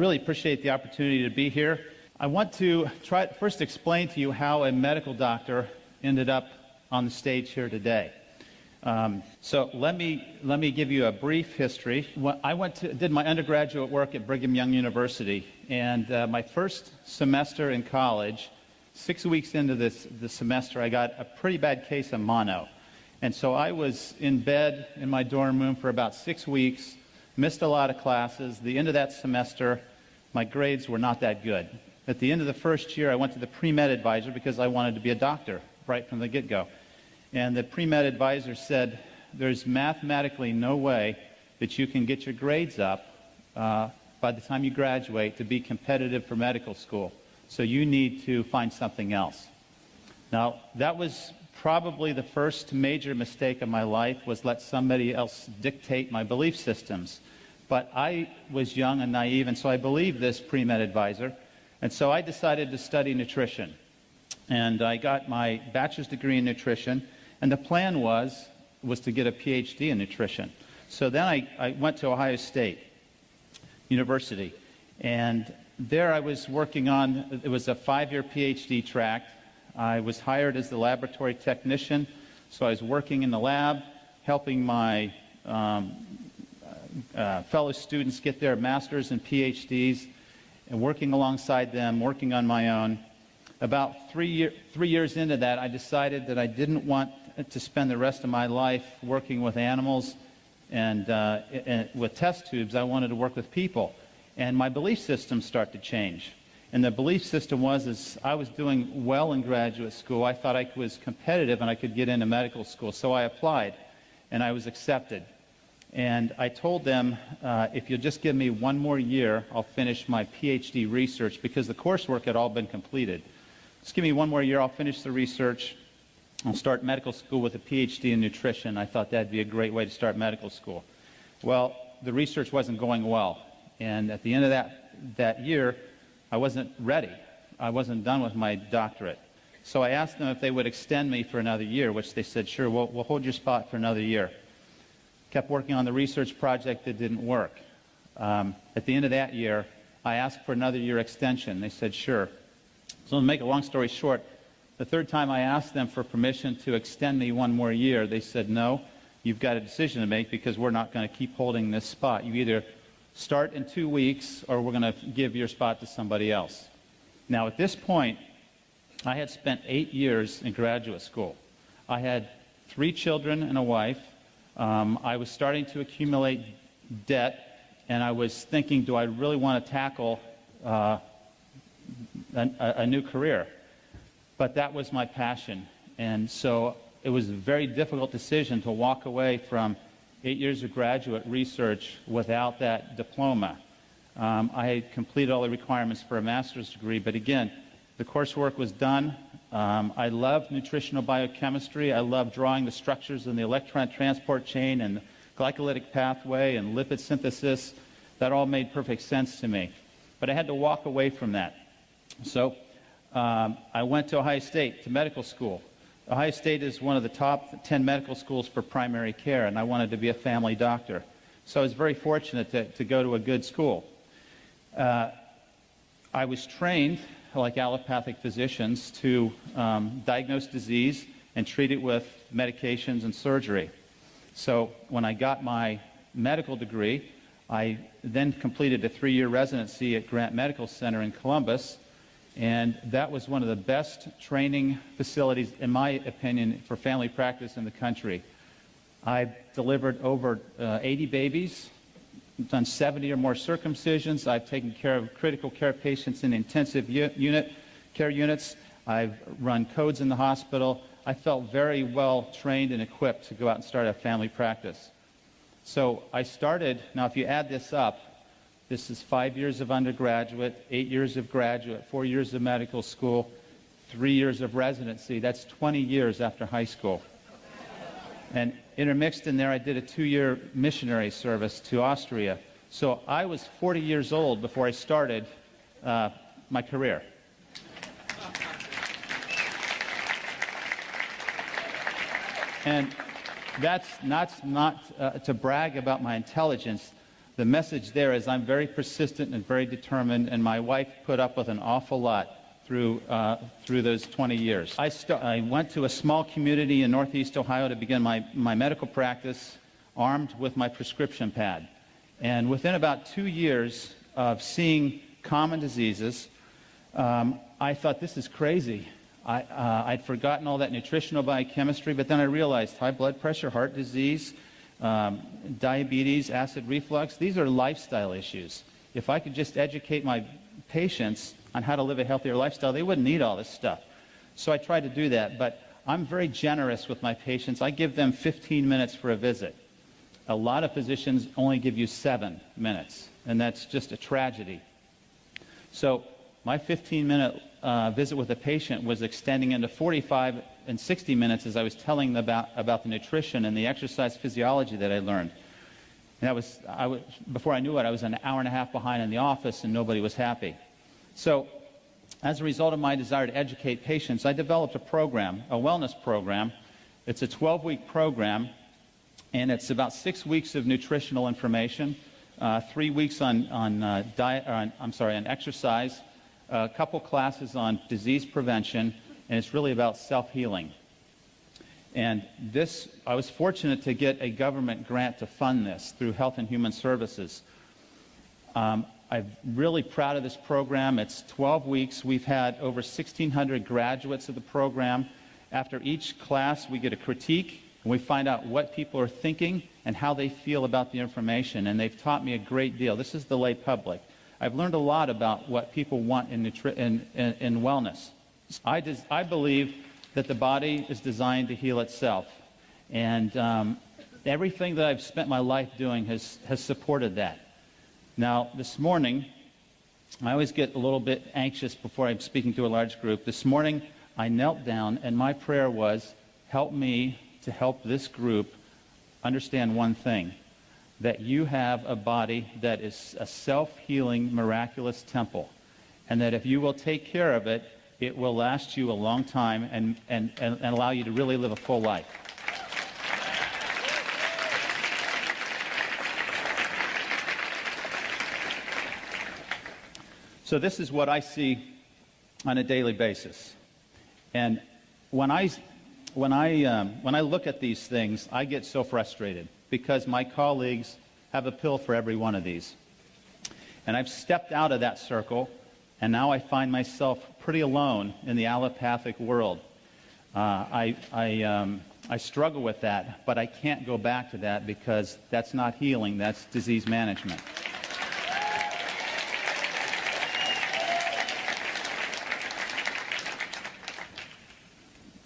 really appreciate the opportunity to be here. I want to first explain to you how a medical doctor ended up on the stage here today. So let me give you a brief history. I did my undergraduate work at Brigham Young University, and my first semester in college, 6 weeks into the semester, I got a pretty bad case of mono. And so I was in bed in my dorm room for about 6 weeks, missed a lot of classes. The end of that semester, my grades were not that good. At the end of the first year, I went to the pre-med advisor because I wanted to be a doctor right from the get-go. And the pre-med advisor said, there's mathematically no way that you can get your grades up by the time you graduate to be competitive for medical school. So you need to find something else. Now, that was probably the first major mistake of my life, was let somebody else dictate my belief systems. But I was young and naive, and so I believed this pre-med advisor. And so I decided to study nutrition. And I got my bachelor's degree in nutrition, and the plan was to get a PhD in nutrition. So then I went to Ohio State University, and there I was working on, it was a 5-year PhD track. I was hired as the laboratory technician, so I was working in the lab, helping my fellow students get their master's and PhDs, and working alongside them, working on my own. About 3 years into that, I decided that I didn't want to spend the rest of my life working with animals and with test tubes. I wanted to work with people. And my belief system started to change. And the belief system was, I was doing well in graduate school. I thought I was competitive and I could get into medical school. So I applied, and I was accepted. And I told them, if you'll just give me 1 more year, I'll finish my PhD research, because the coursework had all been completed. Just give me 1 more year, I'll finish the research. I'll start medical school with a PhD in nutrition. I thought that'd be a great way to start medical school. Well, the research wasn't going well. And at the end of that year, I wasn't ready. I wasn't done with my doctorate. So I asked them if they would extend me for another year, which they said, sure, we'll hold your spot for another year. Kept working on the research project that didn't work. At the end of that year, I asked for another year extension. They said, sure. So to make a long story short, the third time I asked them for permission to extend me 1 more year, they said, no, you've got a decision to make, because we're not going to keep holding this spot. You either start in 2 weeks, or we're going to give your spot to somebody else. Now, at this point, I had spent 8 years in graduate school. I had 3 children and a wife. I was starting to accumulate debt, and I was thinking, do I really want to tackle a new career? But that was my passion, and so it was a very difficult decision to walk away from 8 years of graduate research without that diploma. I had completed all the requirements for a master's degree, but again, the coursework was done. I loved nutritional biochemistry. I loved drawing the structures in the electron transport chain and the glycolytic pathway and lipid synthesis. That all made perfect sense to me. But I had to walk away from that. So I went to Ohio State to medical school. Ohio State is one of the top 10 medical schools for primary care, and I wanted to be a family doctor. So I was very fortunate to go to a good school. I was trained, like allopathic physicians, to diagnose disease and treat it with medications and surgery. So when I got my medical degree, I then completed a 3-year residency at Grant Medical Center in Columbus, and that was one of the best training facilities, in my opinion, for family practice in the country. I've delivered over 80 babies, done 70 or more circumcisions. I've taken care of critical care patients in intensive care units. I've run codes in the hospital. I felt very well trained and equipped to go out and start a family practice. So I started, now if you add this up, this is 5 years of undergraduate, 8 years of graduate, 4 years of medical school, 3 years of residency. That's 20 years after high school. And intermixed in there, I did a 2-year missionary service to Austria. So I was 40 years old before I started my career. And that's not to brag about my intelligence, The message there is I'm very persistent and very determined, and my wife put up with an awful lot through those 20 years. I went to a small community in Northeast Ohio to begin my medical practice, armed with my prescription pad. And within about 2 years of seeing common diseases, I thought, this is crazy. I'd forgotten all that nutritional biochemistry, but then I realized high blood pressure, heart disease, diabetes, acid reflux, these are lifestyle issues. If I could just educate my patients on how to live a healthier lifestyle, they wouldn't need all this stuff. So I tried to do that, but I'm very generous with my patients. I give them 15 minutes for a visit. A lot of physicians only give you 7 minutes, and that's just a tragedy. So my 15-minute visit with a patient was extending into 45 and 60 minutes as I was telling them about the nutrition and the exercise physiology that I learned. And before I knew it, I was an hour and a half behind in the office, and nobody was happy. So as a result of my desire to educate patients, I developed a program, a wellness program. It's a 12-week program, and it's about 6 weeks of nutritional information, 3 weeks on exercise, a couple classes on disease prevention, and it's really about self-healing. And this, I was fortunate to get a government grant to fund this through Health and Human Services. I'm really proud of this program. It's 12 weeks. We've had over 1,600 graduates of the program. After each class, we get a critique, and we find out what people are thinking and how they feel about the information, and they've taught me a great deal. This is the lay public. I've learned a lot about what people want in wellness. I believe that the body is designed to heal itself, and everything that I've spent my life doing has supported that. Now, this morning, I always get a little bit anxious before I'm speaking to a large group. This morning, I knelt down, and my prayer was, help me to help this group understand one thing, that you have a body that is a self-healing, miraculous temple, and that if you will take care of it, it will last you a long time and allow you to really live a full life. So this is what I see on a daily basis. And when I look at these things, I get so frustrated because my colleagues have a pill for every one of these. And I've stepped out of that circle, and now I find myself pretty alone in the allopathic world. I struggle with that, but I can't go back to that because that's not healing, that's disease management.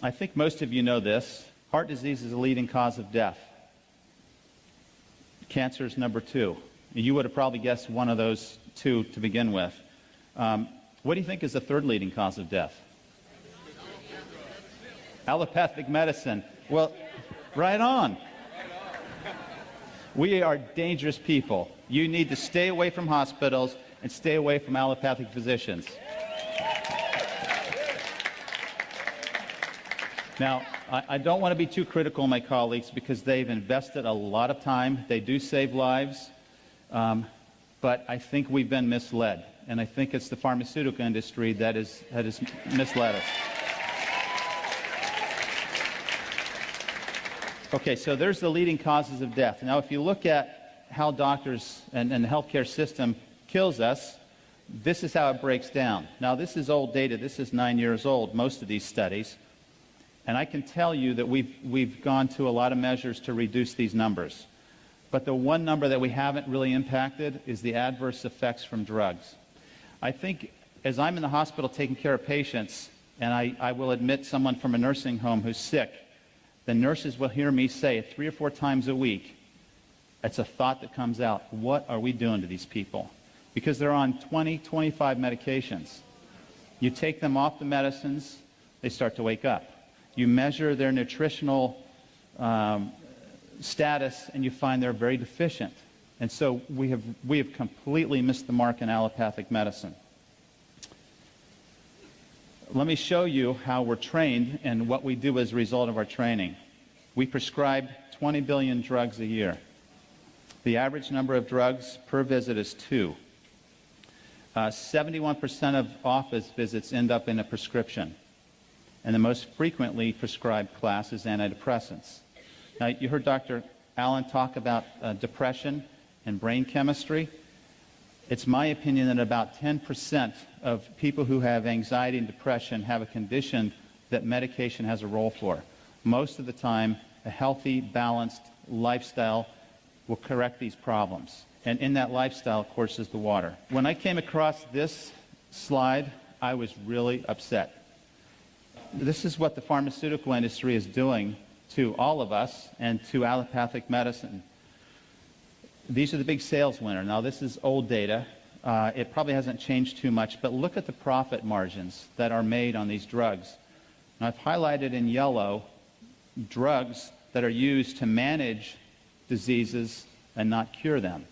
I think most of you know this. Heart disease is a leading cause of death. Cancer is number 2. You would have probably guessed one of those 2 to begin with. What do you think is the 3rd leading cause of death? Allopathic medicine. Well, right on. We are dangerous people. You need to stay away from hospitals and stay away from allopathic physicians. Now, I don't want to be too critical of my colleagues because they've invested a lot of time. They do save lives, but I think we've been misled, and I think it's the pharmaceutical industry that has misled us. Okay, so there's the leading causes of death. Now, if you look at how doctors and the healthcare system kills us, this is how it breaks down. Now, this is old data. This is 9 years old, most of these studies. And I can tell you that we've gone to a lot of measures to reduce these numbers. But the one number that we haven't really impacted is the adverse effects from drugs. I think as I'm in the hospital taking care of patients, and I will admit someone from a nursing home who's sick, the nurses will hear me say 3 or 4 times a week, it's a thought that comes out, what are we doing to these people? Because they're on 20, 25 medications. You take them off the medicines, they start to wake up. You measure their nutritional status, and you find they're very deficient. And so we have completely missed the mark in allopathic medicine. Let me show you how we're trained and what we do as a result of our training. We prescribe 20 billion drugs a year. The average number of drugs per visit is 2. 71% of office visits end up in a prescription, and the most frequently prescribed class is antidepressants. Now, you heard Dr. Allen talk about depression and brain chemistry. It's my opinion that about 10% of people who have anxiety and depression have a condition that medication has a role for. Most of the time, a healthy, balanced lifestyle will correct these problems. And in that lifestyle, of course, is the water. When I came across this slide, I was really upset. This is what the pharmaceutical industry is doing to all of us and to allopathic medicine. These are the big sales winners. Now, this is old data. It probably hasn't changed too much, but look at the profit margins that are made on these drugs. Now, I've highlighted in yellow drugs that are used to manage diseases and not cure them.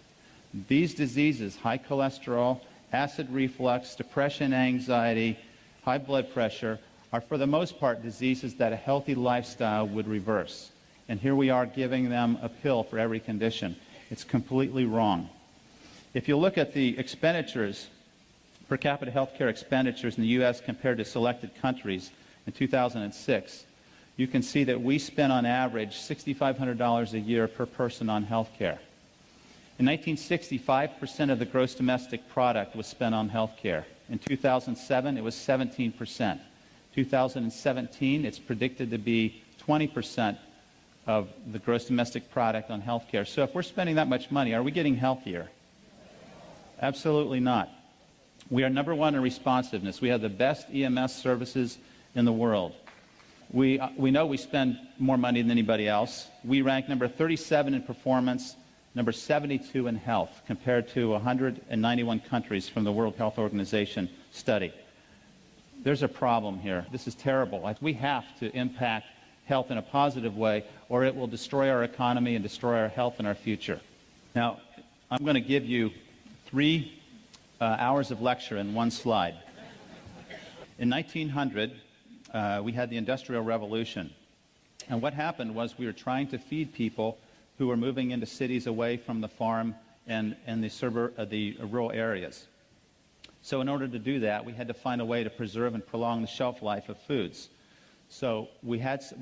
These diseases, high cholesterol, acid reflux, depression, anxiety, high blood pressure, are for the most part diseases that a healthy lifestyle would reverse. And here we are giving them a pill for every condition. It's completely wrong. If you look at the expenditures, per capita healthcare expenditures in the U.S. compared to selected countries in 2006, you can see that we spend on average $6,500 a year per person on healthcare. In 1960, 5% of the gross domestic product was spent on healthcare. In 2007, it was 17%. 2017, it's predicted to be 20% of the gross domestic product on healthcare. So if we're spending that much money, are we getting healthier? Absolutely not. We are number one in responsiveness. We have the best EMS services in the world. We know we spend more money than anybody else. We rank number 37 in performance, number 72 in health, compared to 191 countries from the World Health Organization study. There's a problem here. This is terrible. We have to impact health in a positive way, or it will destroy our economy and destroy our health and our future. Now, I'm going to give you 3 hours of lecture in one slide. In 1900, we had the Industrial Revolution. And what happened was we were trying to feed people who were moving into cities away from the farm and the rural areas. So in order to do that, we had to find a way to preserve and prolong the shelf life of foods. So we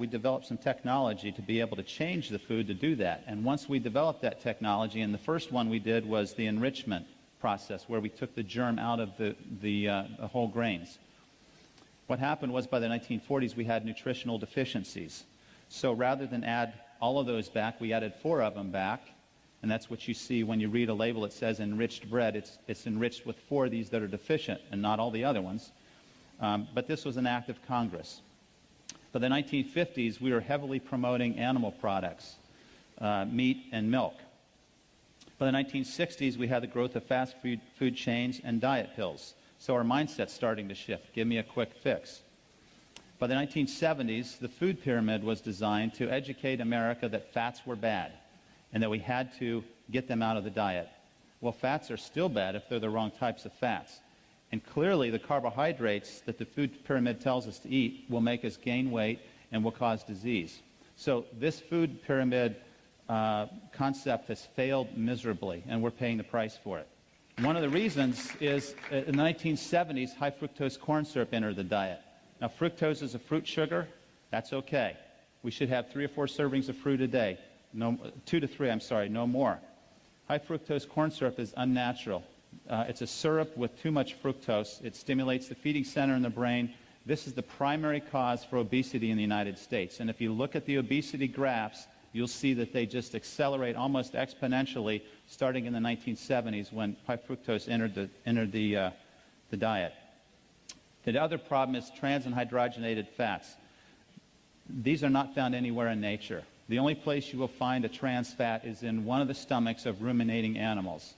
developed some technology to be able to change the food to do that. And once we developed that technology, and the first one we did was the enrichment process, where we took the germ out of the whole grains. What happened was by the 1940s, we had nutritional deficiencies. So rather than add all of those back, we added 4 of them back. And that's what you see when you read a label that says enriched bread. It's enriched with 4 of these that are deficient and not all the other ones. But this was an act of Congress. By the 1950s, we were heavily promoting animal products, meat and milk. By the 1960s, we had the growth of fast food chains and diet pills. So our mindset's starting to shift. Give me a quick fix. By the 1970s, the food pyramid was designed to educate America that fats were bad and that we had to get them out of the diet. Well, fats are still bad if they're the wrong types of fats. And clearly, the carbohydrates that the food pyramid tells us to eat will make us gain weight and will cause disease. So this food pyramid concept has failed miserably, and we're paying the price for it. One of the reasons is in the 1970s, high fructose corn syrup entered the diet. Now, fructose is a fruit sugar. That's okay. We should have 3 or 4 servings of fruit a day. 2 to 3, no more. High fructose corn syrup is unnatural. It's a syrup with too much fructose. It stimulates the feeding center in the brain. This is the primary cause for obesity in the United States. And if you look at the obesity graphs, you'll see that they just accelerate almost exponentially starting in the 1970s when high fructose entered the diet. The other problem is trans and hydrogenated fats. These are not found anywhere in nature. The only place you will find a trans fat is in one of the stomachs of ruminating animals.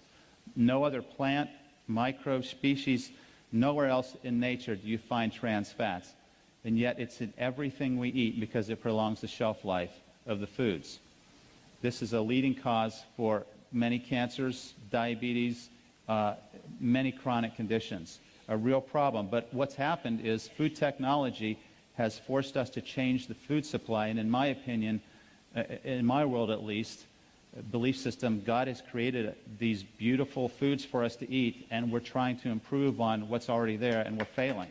No other plant, microbe, species, nowhere else in nature do you find trans fats. And yet it's in everything we eat because it prolongs the shelf life of the foods. This is a leading cause for many cancers, diabetes, many chronic conditions. A real problem. But what's happened is food technology has forced us to change the food supply, and in my opinion, in my world at least, belief system, God has created these beautiful foods for us to eat, and we're trying to improve on what's already there, and we're failing.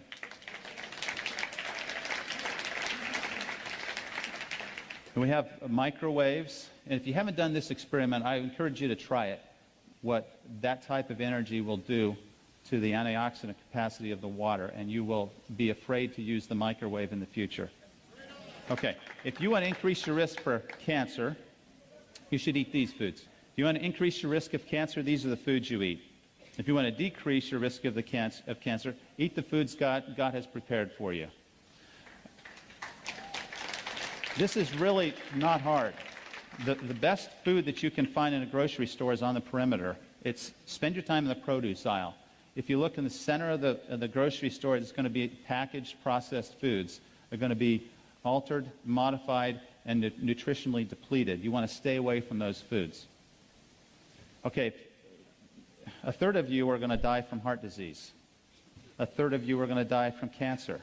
And we have microwaves, and if you haven't done this experiment, I encourage you to try it, what that type of energy will do to the antioxidant capacity of the water, and you will be afraid to use the microwave in the future. Okay, if you want to increase your risk for cancer, you should eat these foods. If you want to increase your risk of cancer, these are the foods you eat. If you want to decrease your risk of cancer, eat the foods God has prepared for you. This is really not hard. The best food that you can find in a grocery store is on the perimeter. Spend your time in the produce aisle. If you look in the center of the grocery store, it's going to be packaged, processed foods. They're going to be altered, modified, and nutritionally depleted. You want to stay away from those foods. Okay, a third of you are going to die from heart disease. A third of you are going to die from cancer.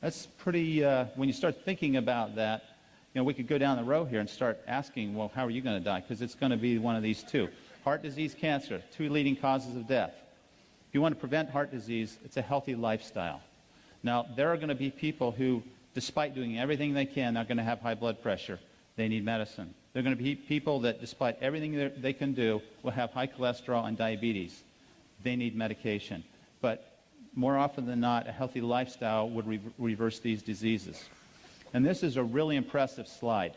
That's pretty, when you start thinking about that, we could go down the row here and start asking, well, how are you going to die? Because it's going to be one of these two. Heart disease, cancer, two leading causes of death. If you want to prevent heart disease, it's a healthy lifestyle. Now, there are going to be people who, despite doing everything they can, are going to have high blood pressure. They need medicine. There are going to be people that, despite everything they can do, will have high cholesterol and diabetes. They need medication. But more often than not, a healthy lifestyle would reverse these diseases. And this is a really impressive slide.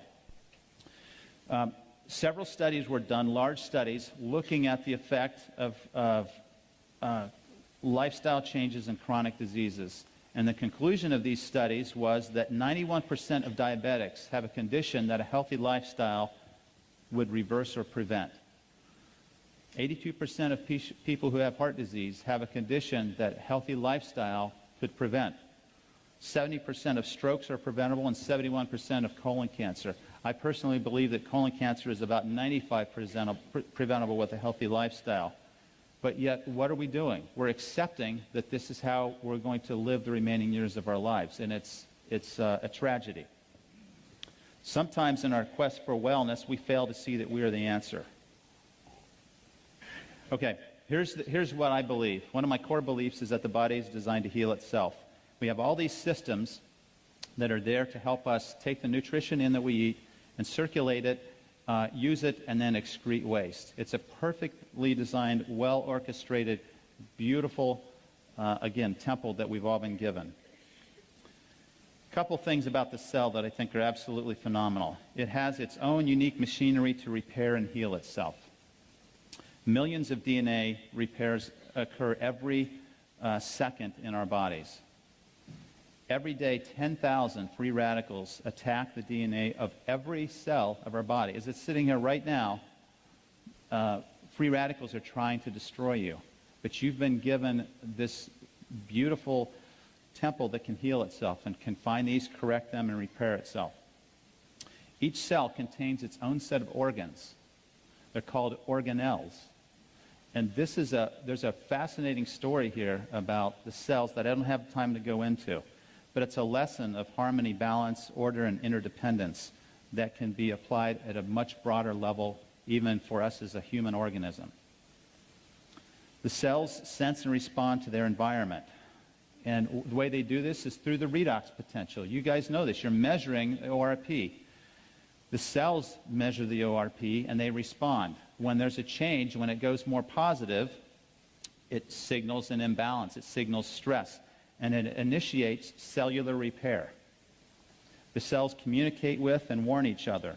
Several studies were done, large studies, looking at the effect of lifestyle changes in chronic diseases. And the conclusion of these studies was that 91% of diabetics have a condition that a healthy lifestyle would reverse or prevent. 82% of people who have heart disease have a condition that a healthy lifestyle could prevent. 70% of strokes are preventable and 71% of colon cancer. I personally believe that colon cancer is about 95% preventable with a healthy lifestyle. But yet, what are we doing? We're accepting that this is how we're going to live the remaining years of our lives, and it's a tragedy. Sometimes in our quest for wellness, we fail to see that we are the answer. Okay, here's what I believe. One of my core beliefs is that the body is designed to heal itself. We have all these systems that are there to help us take the nutrition in that we eat and circulate it, use it, and then excrete waste. It's a perfectly designed, well-orchestrated, beautiful, again, temple that we've all been given. A couple things about the cell that I think are absolutely phenomenal. It has its own unique machinery to repair and heal itself. Millions of DNA repairs occur every second in our bodies. Every day, 10,000 free radicals attack the DNA of every cell of our body. As it's sitting here right now, free radicals are trying to destroy you. But you've been given this beautiful temple that can heal itself and can find these, correct them, and repair itself. Each cell contains its own set of organs. They're called organelles. And there's a fascinating story here about the cells that I don't have time to go into. But it's a lesson of harmony, balance, order, and interdependence that can be applied at a much broader level, even for us as a human organism. The cells sense and respond to their environment. And the way they do this is through the redox potential. You guys know this. You're measuring ORP. The cells measure the ORP, and they respond. When there's a change, when it goes more positive, it signals an imbalance. It signals stress. And it initiates cellular repair. The cells communicate with and warn each other.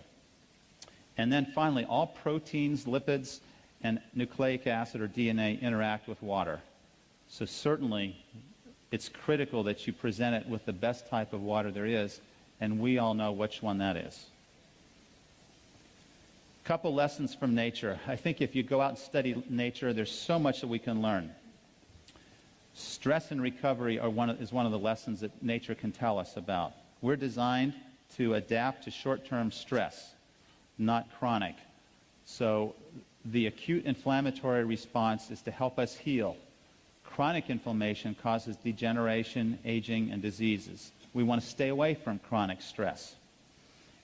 And then finally, all proteins, lipids, and nucleic acid or DNA interact with water. So certainly, it's critical that you present it with the best type of water there is, and we all know which one that is. A couple lessons from nature. I think if you go out and study nature, there's so much that we can learn. Stress and recovery is one of the lessons that nature can tell us about. We're designed to adapt to short-term stress, not chronic. So the acute inflammatory response is to help us heal. Chronic inflammation causes degeneration, aging, and diseases. We want to stay away from chronic stress.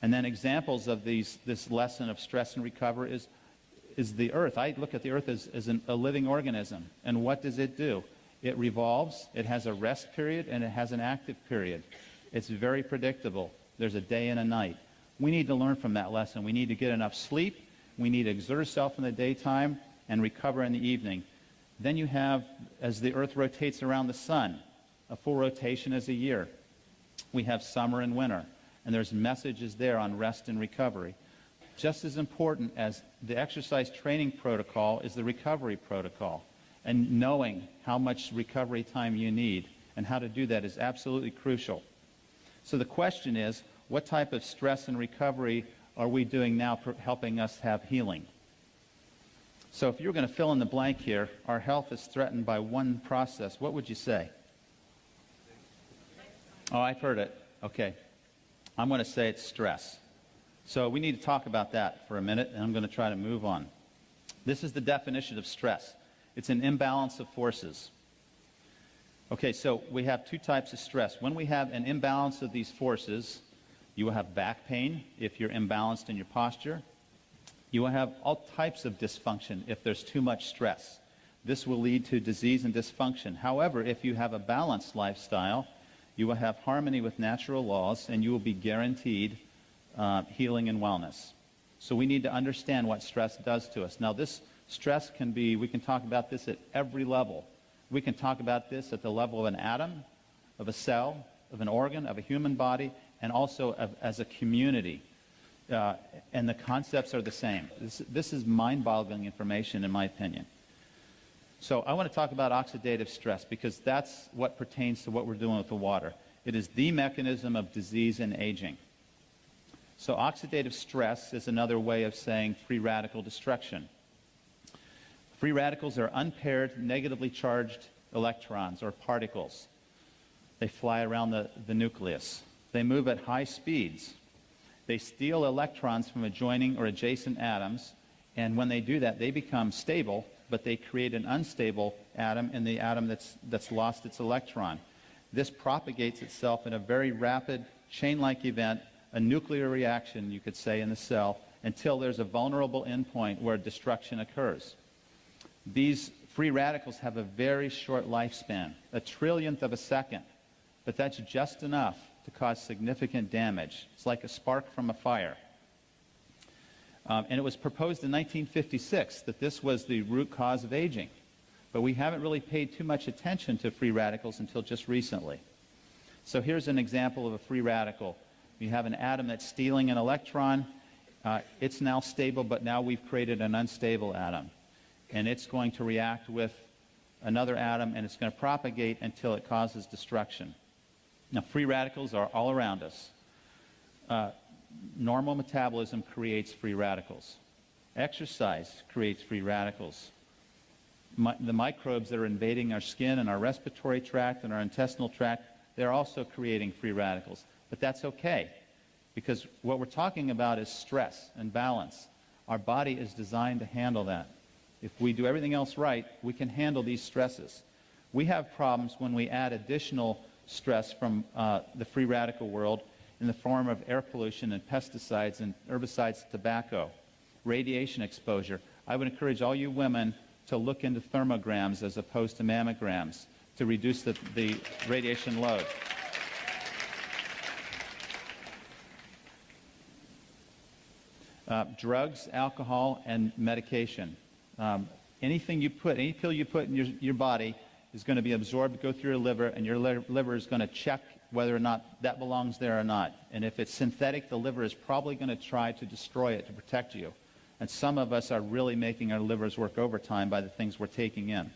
And then examples of this lesson of stress and recovery is is the Earth. I look at the Earth as a living organism. And what does it do? It revolves, it has a rest period, and it has an active period. It's very predictable. There's a day and a night. We need to learn from that lesson. We need to get enough sleep. We need to exert ourselves in the daytime and recover in the evening. Then you have, as the Earth rotates around the sun, a full rotation is a year. We have summer and winter, and there's messages there on rest and recovery. Just as important as the exercise training protocol is the recovery protocol, and knowing how much recovery time you need and how to do that is absolutely crucial. So the question is, what type of stress and recovery are we doing now helping us have healing? So if you were going to fill in the blank here, our health is threatened by one process, what would you say? Oh, I've heard it. Okay. I'm going to say it's stress. So we need to talk about that for a minute, and I'm going to try to move on. This is the definition of stress. It's an imbalance of forces. Okay, so we have two types of stress. When we have an imbalance of these forces, you will have back pain if you're imbalanced in your posture. You will have all types of dysfunction if there's too much stress. This will lead to disease and dysfunction. However, if you have a balanced lifestyle, you will have harmony with natural laws, and you will be guaranteed healing and wellness. So we need to understand what stress does to us. Now, this stress can be, we can talk about this at every level. We can talk about this at the level of an atom, of a cell, of an organ, of a human body, and also as a community. And the concepts are the same. This is mind-boggling information, in my opinion. So I want to talk about oxidative stress because that's what pertains to what we're doing with the water. It is the mechanism of disease and aging. So oxidative stress is another way of saying free radical destruction. Free radicals are unpaired, negatively charged electrons or particles. They fly around the nucleus. They move at high speeds. They steal electrons from adjoining or adjacent atoms, and when they do that, they become stable, but they create an unstable atom in the atom that's lost its electron. This propagates itself in a very rapid chain-like event, a nuclear reaction, you could say, in the cell, until there's a vulnerable endpoint where destruction occurs. These free radicals have a very short lifespan, a trillionth of a second, but that's just enough to cause significant damage. It's like a spark from a fire. And it was proposed in 1956 that this was the root cause of aging. But we haven't really paid too much attention to free radicals until just recently. So here's an example of a free radical. You have an atom that's stealing an electron. It's now stable, but now we've created an unstable atom. And it's going to react with another atom, and it's going to propagate until it causes destruction. Now, free radicals are all around us. Normal metabolism creates free radicals. Exercise creates free radicals. The microbes that are invading our skin and our respiratory tract and our intestinal tract, they're also creating free radicals. But that's okay, because what we're talking about is stress and balance. Our body is designed to handle that. If we do everything else right, we can handle these stresses. We have problems when we add additional stress from the free radical world in the form of air pollution and pesticides and herbicides, tobacco, radiation exposure. I would encourage all you women to look into thermograms as opposed to mammograms to reduce the radiation load. Drugs, alcohol, and medication. Any pill you put in your body is going to be absorbed, go through your liver, and your liver is going to check whether or not that belongs there or not. And if it's synthetic, the liver is probably going to try to destroy it to protect you. And some of us are really making our livers work overtime by the things we're taking in.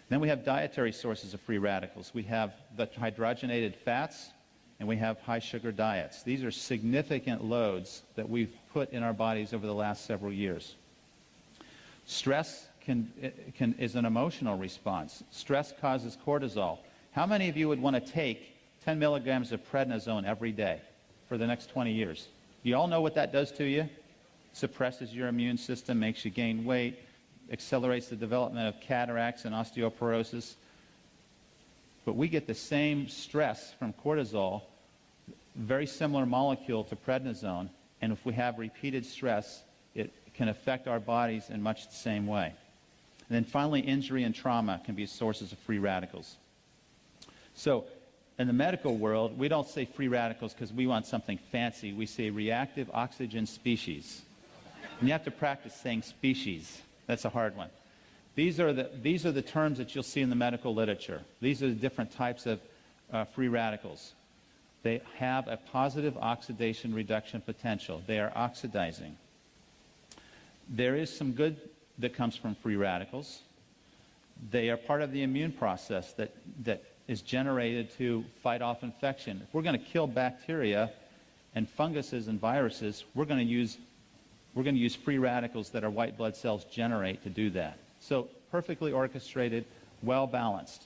Then we have dietary sources of free radicals. We have the hydrogenated fats, and we have high sugar diets. These are significant loads that we've put in our bodies over the last several years. Stress is an emotional response. Stress causes cortisol. How many of you would want to take 10 milligrams of prednisone every day for the next 20 years? You all know what that does to you? Suppresses your immune system, makes you gain weight, accelerates the development of cataracts and osteoporosis. But we get the same stress from cortisol, very similar molecule to prednisone, and if we have repeated stress, it can affect our bodies in much the same way. And then finally, injury and trauma can be sources of free radicals. So in the medical world, we don't say free radicals because we want something fancy. We say reactive oxygen species. And you have to practice saying species. That's a hard one. These are the terms that you'll see in the medical literature. These are the different types of free radicals. They have a positive oxidation reduction potential. They are oxidizing. There is some good that comes from free radicals. They are part of the immune process that is generated to fight off infection. If we're going to kill bacteria and funguses and viruses, we're going to use free radicals that our white blood cells generate to do that. So perfectly orchestrated, well balanced.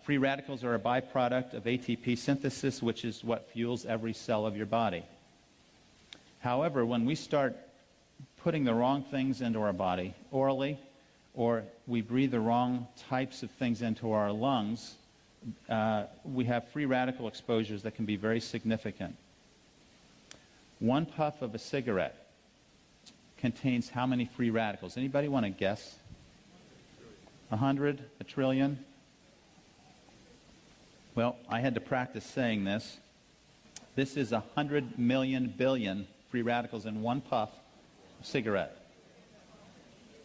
Free radicals are a byproduct of ATP synthesis, which is what fuels every cell of your body. However, when we start putting the wrong things into our body orally, or we breathe the wrong types of things into our lungs, we have free radical exposures that can be very significant. One puff of a cigarette contains how many free radicals? Anybody want to guess? 100? A trillion? Well, I had to practice saying this. This is 100 million billion free radicals in one puff of cigarette.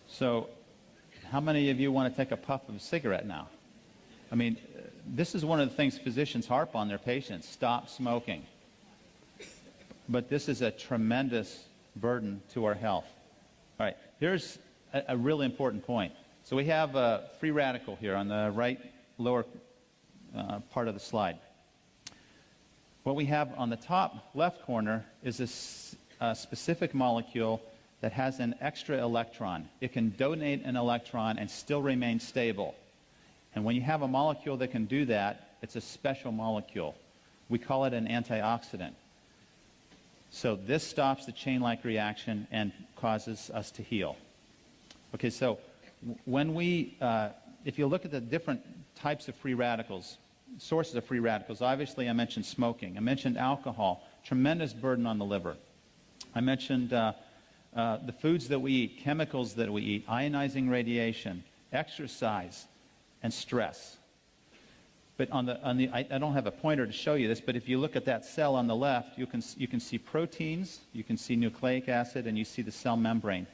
So how many of you want to take a puff of a cigarette now? I mean, this is one of the things physicians harp on their patients: stop smoking. But this is a tremendous burden to our health. All right, here's a really important point. So we have a free radical here on the right lower part of the slide. What we have on the top left corner is a specific molecule that has an extra electron. It can donate an electron and still remain stable. And when you have a molecule that can do that, it's a special molecule. We call it an antioxidant. So this stops the chain-like reaction and causes us to heal. Okay, so when if you look at the different types of free radicals, sources of free radicals, obviously I mentioned smoking. I mentioned alcohol, tremendous burden on the liver. I mentioned the foods that we eat, chemicals that we eat, ionizing radiation, exercise, and stress. But I don't have a pointer to show you this, but if you look at that cell on the left, you can see proteins, you can see nucleic acid, and you see the cell membrane.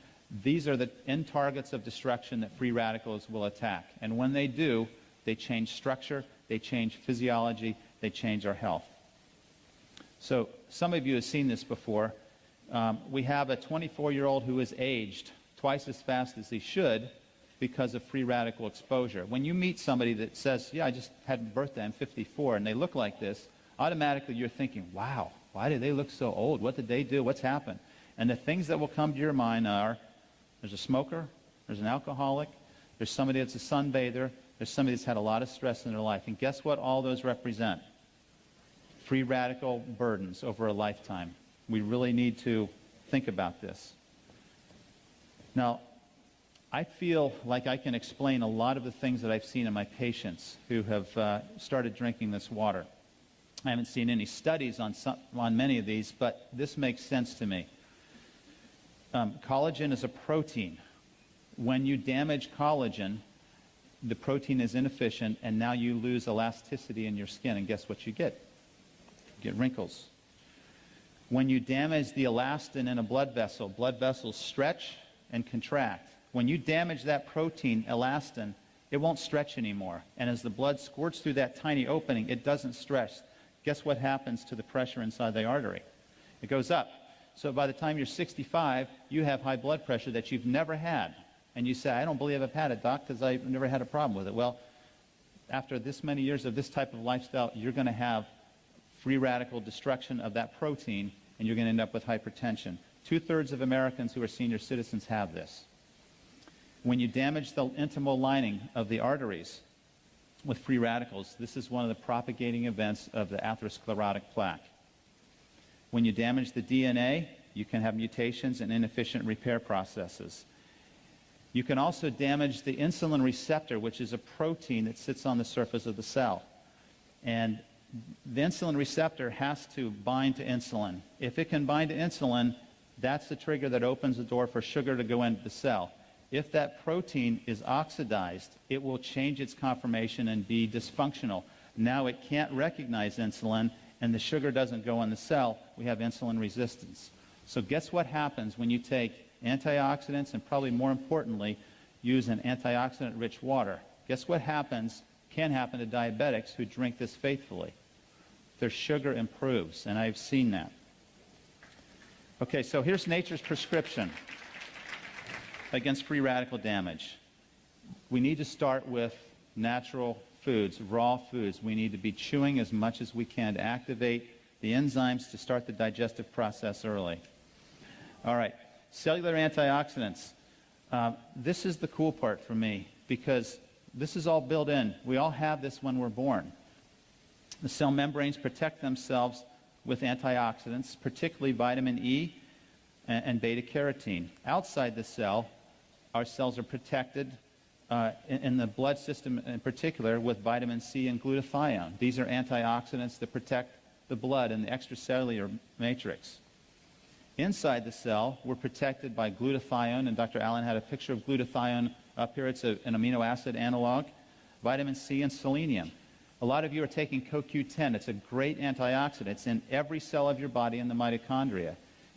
These are the end targets of destruction that free radicals will attack. And when they do, they change structure, they change physiology, they change our health. So some of you have seen this before. We have a 24-year-old who is aged twice as fast as he should because of free radical exposure. When you meet somebody that says, yeah, I just had a birthday, I'm 54, and they look like this, automatically you're thinking, wow, why do they look so old? What did they do? What's happened? And the things that will come to your mind are, there's a smoker, there's an alcoholic, there's somebody that's a sunbather, there's somebody that's had a lot of stress in their life. And guess what all those represent? Free radical burdens over a lifetime. We really need to think about this. Now, I feel like I can explain a lot of the things that I've seen in my patients who have started drinking this water. I haven't seen any studies on many of these, but this makes sense to me. Collagen is a protein. When you damage collagen, the protein is inefficient, and now you lose elasticity in your skin, and guess what you get? You get wrinkles. When you damage the elastin in a blood vessels stretch and contract. When you damage that protein, elastin, it won't stretch anymore. And as the blood squirts through that tiny opening, it doesn't stretch. Guess what happens to the pressure inside the artery? It goes up. So by the time you're 65, you have high blood pressure that you've never had. And you say, I don't believe I've had it, Doc, because I've never had a problem with it. Well, after this many years of this type of lifestyle, you're going to have free radical destruction of that protein, and you're going to end up with hypertension. 2/3 of Americans who are senior citizens have this. When you damage the intimal lining of the arteries with free radicals, this is one of the propagating events of the atherosclerotic plaque. When you damage the DNA, you can have mutations and inefficient repair processes. You can also damage the insulin receptor, which is a protein that sits on the surface of the cell. And the insulin receptor has to bind to insulin. If it can bind to insulin, That's the trigger that opens the door for sugar to go into the cell. If that protein is oxidized, it will change its conformation and be dysfunctional. Now it can't recognize insulin, and the sugar doesn't go in the cell. We have insulin resistance. So guess what happens when you take antioxidants and, probably more importantly, use an antioxidant-rich water? Guess what can happen to diabetics who drink this faithfully? Their sugar improves, and I've seen that. Okay, so here's nature's prescription against free radical damage. We need to start with natural foods, raw foods. We need to be chewing as much as we can to activate the enzymes to start the digestive process early. All right, cellular antioxidants. This is the cool part for me, because this is all built in. We all have this when we're born. The cell membranes protect themselves with antioxidants, particularly vitamin E and beta-carotene. Outside the cell, our cells are protected in the blood system in particular with vitamin C and glutathione. These are antioxidants that protect the blood and the extracellular matrix. Inside the cell, we're protected by glutathione, and Dr. Allen had a picture of glutathione up here. It's an amino acid analog, vitamin C and selenium. A lot of you are taking CoQ10. It's a great antioxidant. It's in every cell of your body in the mitochondria.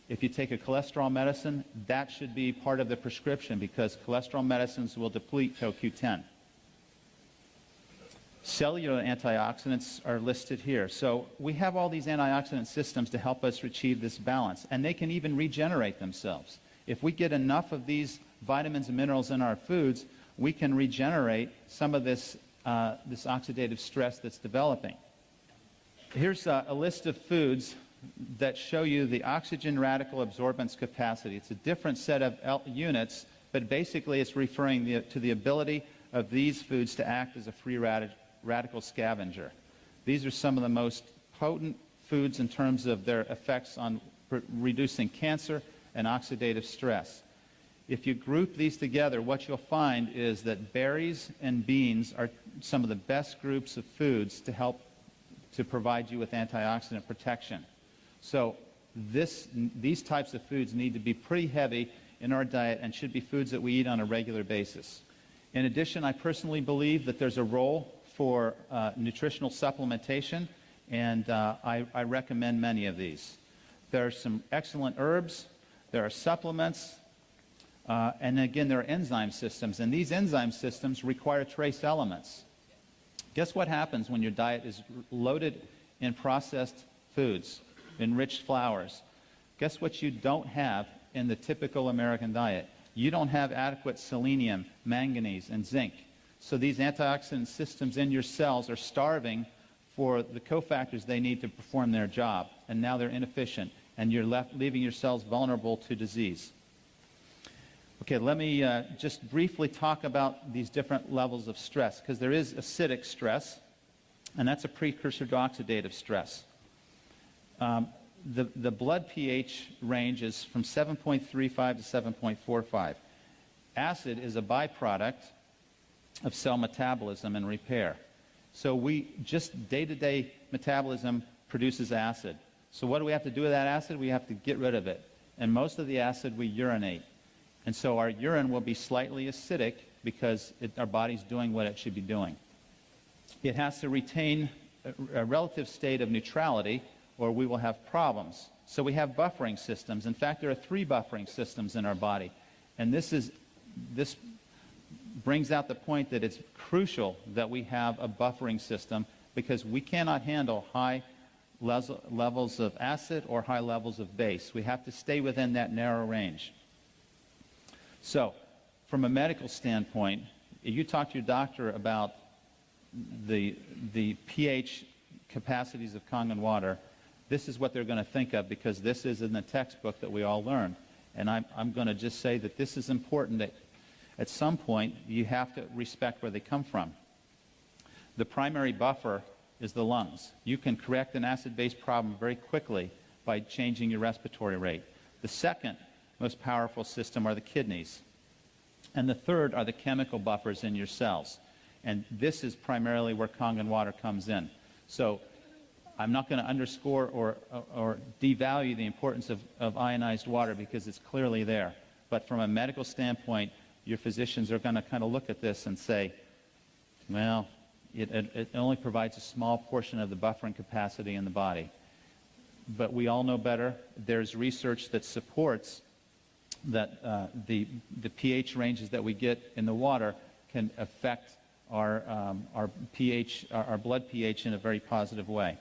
If you take a cholesterol medicine, that should be part of the prescription, because cholesterol medicines will deplete CoQ10. Cellular antioxidants are listed here. So we have all these antioxidant systems to help us achieve this balance, and they can even regenerate themselves. If we get enough of these vitamins and minerals in our foods, we can regenerate some of this oxidative stress that's developing. Here's a list of foods that show you the oxygen radical absorbance capacity. It's a different set of units, but basically it's referring to the ability of these foods to act as a free radical scavenger. These are some of the most potent foods in terms of their effects on reducing cancer and oxidative stress. If you group these together, what you'll find is that berries and beans are some of the best groups of foods to help to provide you with antioxidant protection. So these types of foods need to be pretty heavy in our diet and should be foods that we eat on a regular basis. In addition, I personally believe that there's a role for nutritional supplementation, and I recommend many of these. There are some excellent herbs, there are supplements, and again, there are enzyme systems, and these enzyme systems require trace elements. Guess what happens when your diet is loaded in processed foods, enriched flours? Guess what you don't have in the typical American diet? You don't have adequate selenium, manganese, and zinc. So these antioxidant systems in your cells are starving for the cofactors they need to perform their job, and now they're inefficient, and you're leaving your cells vulnerable to disease. Okay, let me just briefly talk about these different levels of stress, because there is acidic stress, and that's a precursor to oxidative stress. The blood pH range is from 7.35 to 7.45. Acid is a byproduct of cell metabolism and repair. So just day-to-day metabolism produces acid. So what do we have to do with that acid? We have to get rid of it. And most of the acid we urinate. And so our urine will be slightly acidic because our body's doing what it should be doing. It has to retain a relative state of neutrality, or we will have problems. So we have buffering systems. In fact, there are 3 buffering systems in our body. And this brings out the point that it's crucial that we have a buffering system, because we cannot handle high levels of acid or high levels of base. We have to stay within that narrow range. So, from a medical standpoint, if you talk to your doctor about the pH capacities of Kangen water, this is what they're going to think of, because this is in the textbook that we all learn. And I'm going to just say that this is important, that at some point you have to respect where they come from. The primary buffer is the lungs. You can correct an acid-base problem very quickly by changing your respiratory rate. The second most powerful system are the kidneys. And the third are the chemical buffers in your cells. And this is primarily where Kangen water comes in. So I'm not going to underscore or devalue the importance of ionized water because it's clearly there. But from a medical standpoint, your physicians are going to kind of look at this and say, well, it only provides a small portion of the buffering capacity in the body. But we all know better. There's research that supports that the pH ranges that we get in the water can affect our pH, our blood pH in a very positive way.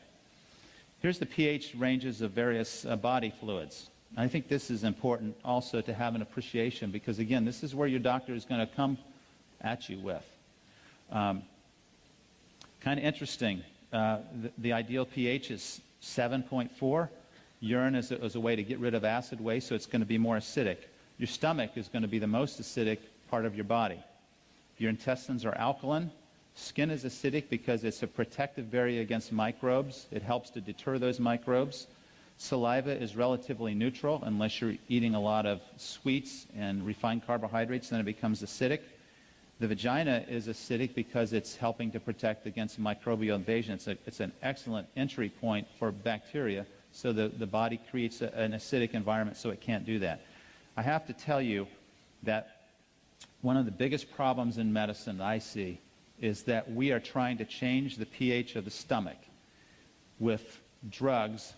Here's the pH ranges of various body fluids. I think this is important also to have an appreciation because, again, this is where your doctor is going to come at you with. Kind of interesting. The ideal pH is 7.4. Urine is a way to get rid of acid waste, so it's going to be more acidic. Your stomach is going to be the most acidic part of your body. Your intestines are alkaline. Skin is acidic because it's a protective barrier against microbes. It helps to deter those microbes. Saliva is relatively neutral unless you're eating a lot of sweets and refined carbohydrates, then it becomes acidic. The vagina is acidic because it's helping to protect against microbial invasion. It's an excellent entry point for bacteria, so the body creates an acidic environment so it can't do that. I have to tell you that one of the biggest problems in medicine that I see is that we are trying to change the pH of the stomach with drugs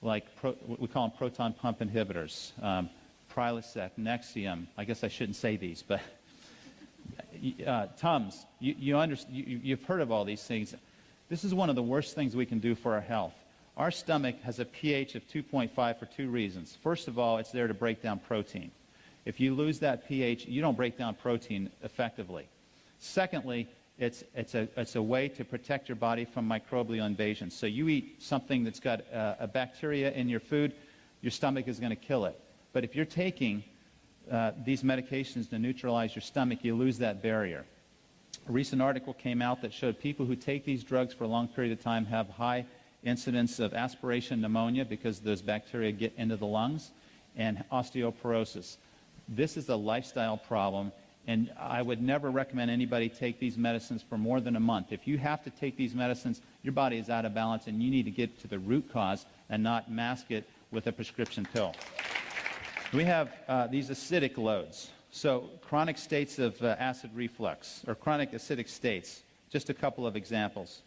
like, we call them proton pump inhibitors, Prilosec, Nexium. I guess I shouldn't say these, but Tums. You've heard of all these things. This is one of the worst things we can do for our health. Our stomach has a pH of 2.5 for two reasons. First of all, it's there to break down protein. If you lose that pH, you don't break down protein effectively. Secondly, it's a way to protect your body from microbial invasion. So you eat something that's got a bacteria in your food, your stomach is going to kill it. But if you're taking these medications to neutralize your stomach, you lose that barrier. A recent article came out that showed people who take these drugs for a long period of time have high incidence of aspiration pneumonia because those bacteria get into the lungs, and osteoporosis. This is a lifestyle problem, and I would never recommend anybody take these medicines for more than a month. If you have to take these medicines, your body is out of balance, and you need to get to the root cause and not mask it with a prescription pill. We have these acidic loads. So chronic states of acid reflux, or chronic acidic states. Just a couple of examples.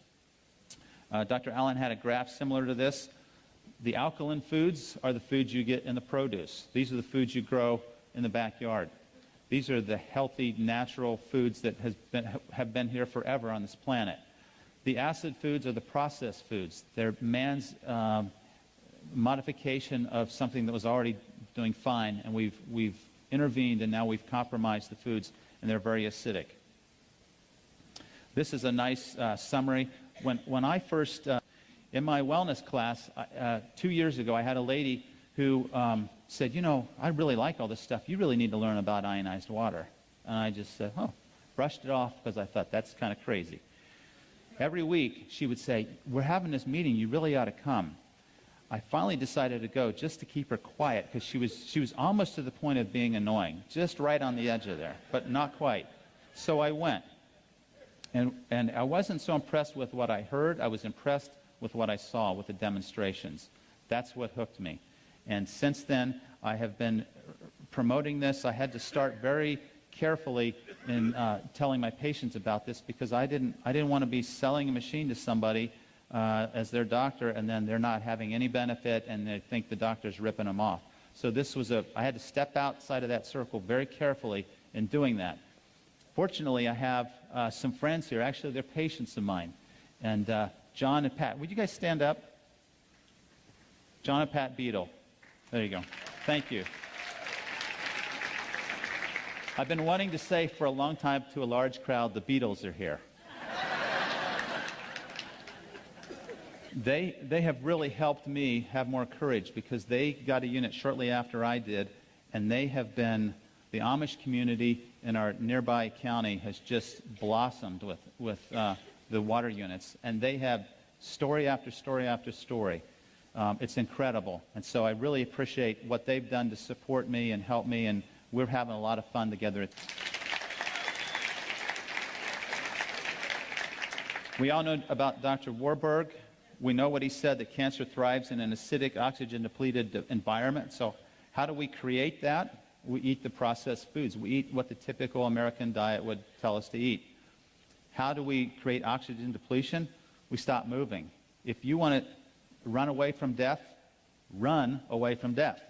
Dr. Allen had a graph similar to this. The alkaline foods are the foods you get in the produce. These are the foods you grow in the backyard. These are the healthy, natural foods that have been here forever on this planet. The acid foods are the processed foods. They're man's modification of something that was already doing fine, and we've intervened, and now we've compromised the foods, and they're very acidic. This is a nice summary. When I first, in my wellness class 2 years ago, I had a lady who said, you know, I really like all this stuff. You really need to learn about ionized water. And I just said, oh, brushed it off because I thought that's kind of crazy. Every week she would say, we're having this meeting, you really ought to come. I finally decided to go just to keep her quiet because she was almost to the point of being annoying, just right on the edge of there, but not quite. So I went. And I wasn't so impressed with what I heard. I was impressed with what I saw with the demonstrations. That's what hooked me. And since then, I have been promoting this. I had to start very carefully in telling my patients about this because I didn't want to be selling a machine to somebody as their doctor, and then they're not having any benefit, and they think the doctor's ripping them off. So this was I had to step outside of that circle very carefully in doing that. Fortunately, I have some friends here. Actually, they're patients of mine. And John and Pat. Would you guys stand up? John and Pat Beadle. There you go. Thank you. I've been wanting to say for a long time to a large crowd, the Beatles are here. They have really helped me have more courage because they got a unit shortly after I did, and they have been, the Amish community in our nearby county has just blossomed with the water units, and they have story after story after story. It's incredible, and so I really appreciate what they've done to support me and help me, and we're having a lot of fun together. We all know about Dr. Warburg. We know what he said, that cancer thrives in an acidic, oxygen-depleted environment. So how do we create that? We eat the processed foods. We eat what the typical American diet would tell us to eat. How do we create oxygen depletion? We stop moving. If you want to run away from death, run away from death.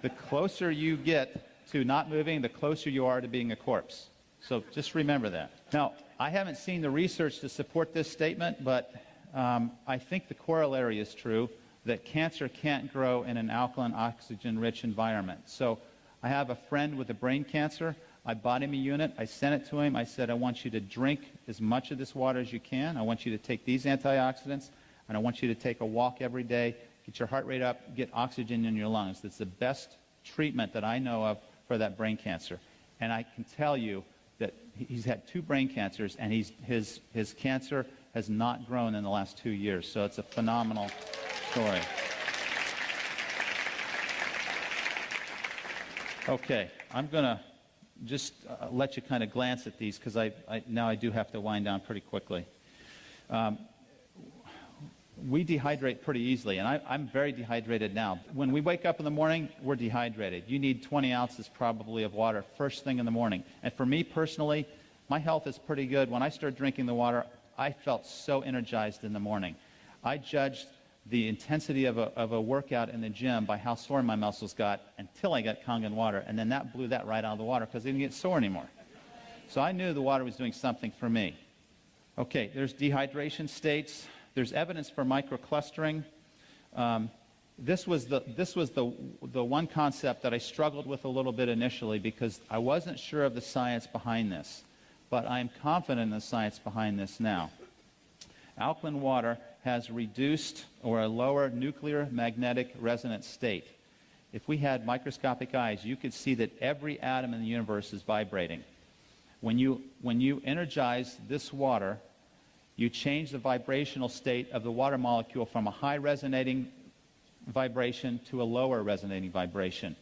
The closer you get to not moving, the closer you are to being a corpse. So just remember that. Now, I haven't seen the research to support this statement, but I think the corollary is true, that cancer can't grow in an alkaline, oxygen-rich environment. So I have a friend with a brain cancer. I bought him a unit. I sent it to him. I said, I want you to drink as much of this water as you can. I want you to take these antioxidants, and I want you to take a walk every day, get your heart rate up, get oxygen in your lungs. That's the best treatment that I know of for that brain cancer. And I can tell you that he's had 2 brain cancers, and his cancer has not grown in the last 2 years. So it's a phenomenal story. Okay, I'm going to just let you kind of glance at these, because now I do have to wind down pretty quickly. We dehydrate pretty easily, and I'm very dehydrated now. When we wake up in the morning, we're dehydrated. You need 20 ounces probably of water first thing in the morning. And for me personally, my health is pretty good. When I started drinking the water, I felt so energized in the morning. I judged the intensity of a workout in the gym by how sore my muscles got until I got Kangen water, and then that blew that right out of the water because I didn't get sore anymore. So I knew the water was doing something for me. Okay, there's dehydration states. There's evidence for microclustering. This was the one concept that I struggled with a little bit initially because I wasn't sure of the science behind this, but I'm confident in the science behind this now. Alkaline water has reduced or a lower nuclear magnetic resonance state. If we had microscopic eyes, you could see that every atom in the universe is vibrating. When you energize this water, you change the vibrational state of the water molecule from a high resonating vibration to a lower resonating vibration.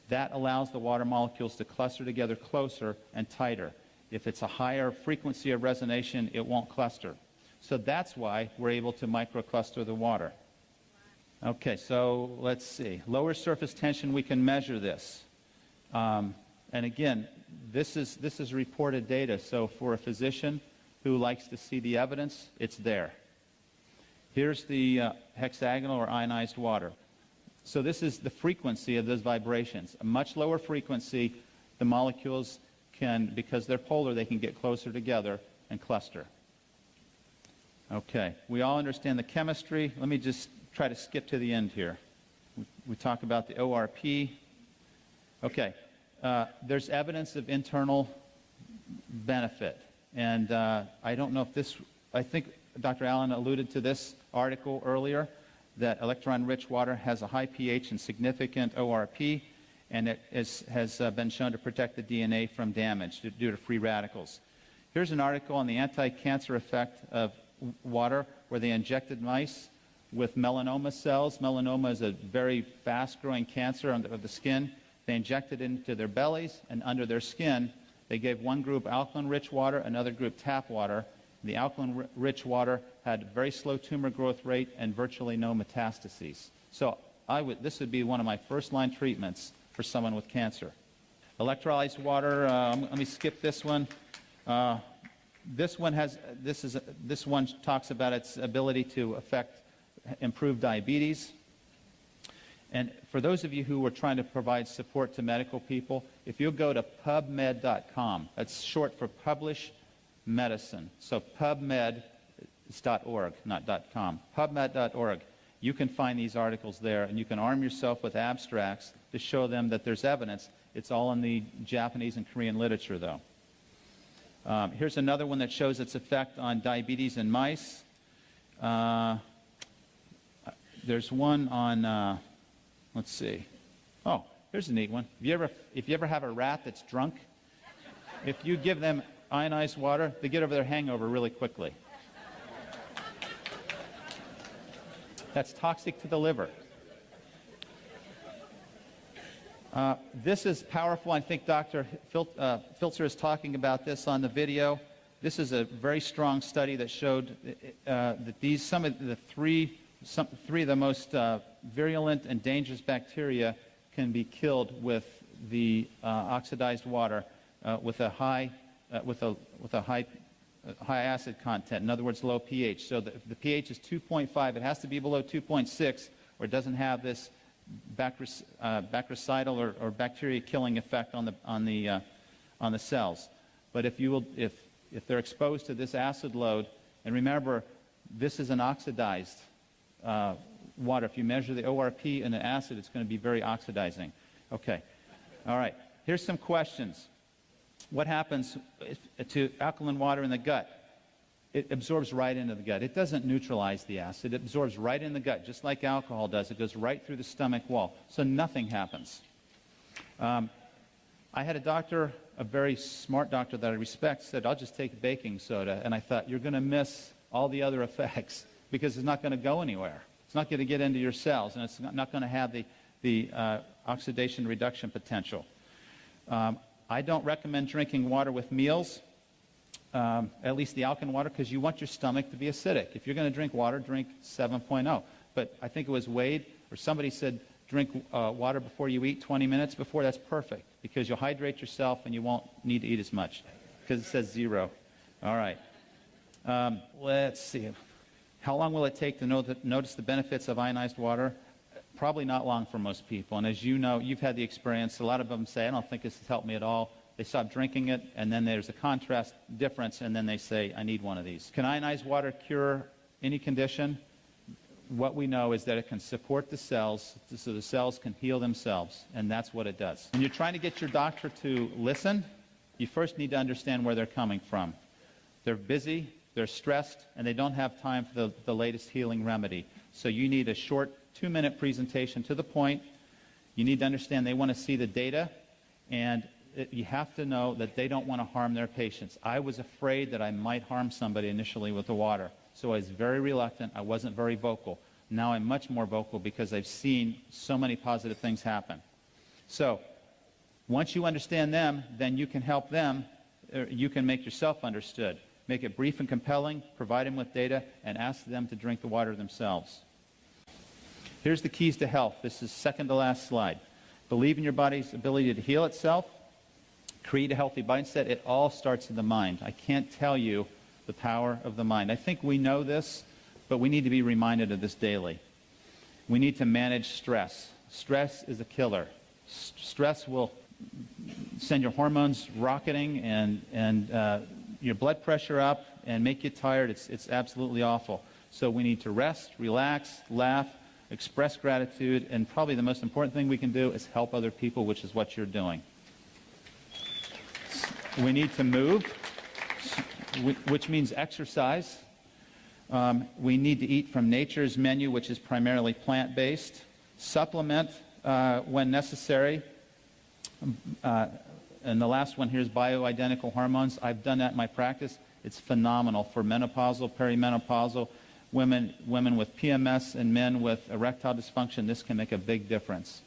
That allows the water molecules to cluster together closer and tighter. If it's a higher frequency of resonation, it won't cluster. So that's why we're able to microcluster the water. Okay, so let's see. Lower surface tension, we can measure this. And again, this is reported data. So for a physician who likes to see the evidence, it's there. Here's the hexagonal or ionized water. So this is the frequency of those vibrations. A much lower frequency, the molecules can, because they're polar, they can get closer together and cluster. Okay, we all understand the chemistry. Let me just try to skip to the end here. We talk about the ORP. Okay, there's evidence of internal benefit. And I don't know if this, I think Dr. Allen alluded to this article earlier, that electron-rich water has a high pH and significant ORP, and it has been shown to protect the DNA from damage due to free radicals. Here's an article on the anti-cancer effect of water where they injected mice with melanoma cells. Melanoma is a very fast-growing cancer of the skin. They injected it into their bellies and under their skin. They gave one group alkaline-rich water, another group tap water. The alkaline-rich water had very slow tumor growth rate and virtually no metastases. So this would be one of my first-line treatments for someone with cancer. Electrolyzed water, let me skip this one. This one talks about its ability to improve diabetes. And for those of you who are trying to provide support to medical people, if you'll go to pubmed.com, that's short for Publish Medicine. So pubmed is .org, not .com. Pubmed.org. You can find these articles there, and you can arm yourself with abstracts to show them that there's evidence. It's all in the Japanese and Korean literature, though. Here's another one that shows its effect on diabetes in mice. There's one on, let's see. Oh, here's a neat one. If you ever have a rat that's drunk, if you give them ionized water, they get over their hangover really quickly. That's toxic to the liver. This is powerful. I think Dr. Filzer is talking about this on the video. this is a very strong study that showed that some of the three of the most virulent and dangerous bacteria can be killed with the oxidized water with a high acid content. In other words, low pH. So the pH is 2.5. It has to be below 2.6, or it doesn't have this bactericidal or bacteria-killing effect on the cells. But if they're exposed to this acid load, and remember, this is an oxidized water. If you measure the ORP in the acid, it's going to be very oxidizing. Okay. All right. Here's some questions. What happens to alkaline water in the gut? It absorbs right into the gut. It doesn't neutralize the acid. It absorbs right in the gut, just like alcohol does. It goes right through the stomach wall. So nothing happens. I had a doctor, a very smart doctor that I respect, said, I'll just take baking soda. And I thought, you're going to miss all the other effects because it's not going to go anywhere. It's not going to get into your cells, and it's not going to have the oxidation reduction potential. I don't recommend drinking water with meals, at least the alkaline water, because you want your stomach to be acidic. If you're going to drink water, drink 7.0. But I think it was Wade or somebody said drink water before you eat 20 minutes before. That's perfect because you'll hydrate yourself and you won't need to eat as much because it says 0. All right. Let's see. How long will it take to notice the benefits of ionized water? Probably not long for most people. And as you know, you've had the experience. A lot of them say, I don't think this has helped me at all. They stop drinking it, and then there's a contrast difference, and then they say, I need one of these. Can ionized water cure any condition? What we know is that it can support the cells so the cells can heal themselves, and that's what it does. When you're trying to get your doctor to listen, you first need to understand where they're coming from. They're busy, they're stressed, and they don't have time for the latest healing remedy. So you need a short 2-minute presentation to the point. You need to understand they want to see the data, and you have to know that they don't want to harm their patients. I was afraid that I might harm somebody initially with the water, so I was very reluctant. I wasn't very vocal. Now I'm much more vocal because I've seen so many positive things happen. So once you understand them, then you can help them. You can make yourself understood. Make it brief and compelling, provide them with data, and ask them to drink the water themselves. Here's the keys to health. This is second to last slide. Believe in your body's ability to heal itself. Create a healthy mindset. It all starts in the mind. I can't tell you the power of the mind. I think we know this, but we need to be reminded of this daily. We need to manage stress. Stress is a killer. Stress will send your hormones rocketing and your blood pressure up and make you tired. It's absolutely awful. So we need to rest, relax, laugh, express gratitude, and probably the most important thing we can do is help other people, which is what you're doing. We need to move, which means exercise. We need to eat from nature's menu, which is primarily plant-based. Supplement when necessary. And the last one here is bioidentical hormones. I've done that in my practice. It's phenomenal for menopausal, perimenopausal, women with PMS and men with erectile dysfunction. This can make a big difference.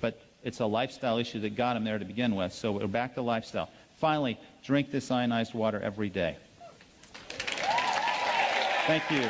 But it's a lifestyle issue that got them there to begin with. So we're back to lifestyle. Finally, drink this ionized water every day. Thank you.